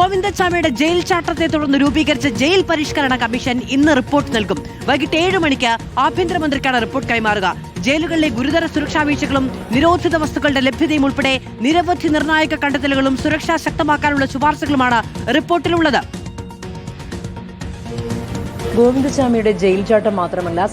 ഗോവിന്ദച്ചാമിയുടെ jail ചാട്ടത്തെ തുടർന്ന് രൂപീകരിച്ച jail പരിഷ്കരണ കമ്മീഷൻ ഇന്ന് റിപ്പോർട്ട് നൽകും. വൈകിട്ട് 7 മണിക്ക് ആഭ്യന്തരമന്ത്രിക്കാണ് റിപ്പോർട്ട് കൈമാറുക. ജയിലുകളിലെ ഗുരുതര സുരക്ഷാ വീഴ്ചകളും നിരോധിത വസ്തുക്കളുടെ ലഭ്യതയും ഉൾപ്പെടെ നിരവധി നിർണായക കണ്ടെത്തലുകളും സുരക്ഷ ശക്തമാക്കാനുള്ള ശുപാർശകളുമാണ് റിപ്പോർട്ടിലുള്ളത്. ഗോവിന്ദച്ചാമിയുടെ ജയിൽ ചാട്ടം മാത്രമല്ല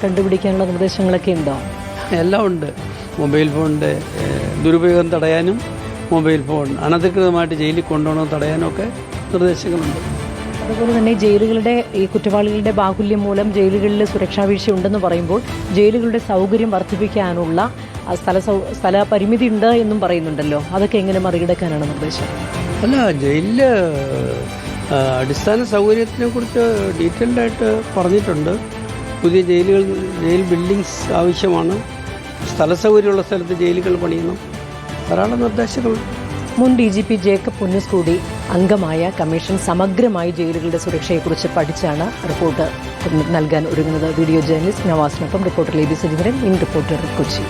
കണ്ടുപിടിക്കാനുള്ള നിർദ്ദേശങ്ങളൊക്കെ ഉണ്ടോ? എല്ലാം ഉണ്ട്. മൊബൈൽ ഫോണിൻ്റെ ദുരുപയോഗം തടയാനും മൊബൈൽ ഫോൺ അനധികൃതമായിട്ട് ജയിലിൽ കൊണ്ടുപോകണം തടയാനും ഒക്കെ നിർദ്ദേശങ്ങളുണ്ട്. അതുപോലെ തന്നെ ജയിലുകളുടെ ഈ കുറ്റവാളികളുടെ ബാഹുല്യം മൂലം ജയിലുകളിൽ സുരക്ഷാ വീഴ്ച ഉണ്ടെന്ന് പറയുമ്പോൾ ജയിലുകളുടെ സൗകര്യം വർദ്ധിപ്പിക്കാനുള്ള സ്ഥല പരിമിതി ഉണ്ട് എന്നും പറയുന്നുണ്ടല്ലോ. അതൊക്കെ എങ്ങനെ മറികടക്കാനാണ് നിർദ്ദേശം? അല്ല, ജയിലിൽ അടിസ്ഥാന സൗകര്യത്തിനെ കുറിച്ച് ഡീറ്റെയിൽഡായിട്ട് പറഞ്ഞിട്ടുണ്ട്. പുതിയ ജയിൽ ബിൽഡിങ്സ് ആവശ്യമാണ്. സ്ഥല സൗകര്യമുള്ള സ്ഥലത്ത് ജയിലുകൾ പണിയണം. ധാരാളം നിർദ്ദേശങ്ങൾ. മുൻ DGP ജേക്കബ് പുന്നൂസ് കൂടി അംഗമായ കമ്മീഷൻ സമഗ്രമായി ജയിലുകളുടെ സുരക്ഷയെക്കുറിച്ച് പഠിച്ചാണ് റിപ്പോർട്ട് നൽകാൻ ഒരുങ്ങുന്നത്. വീഡിയോ ജേർണലിസ്റ്റ് നവാസിനൊപ്പം reporter Leby Sajeevaran, in reporter, Kochi.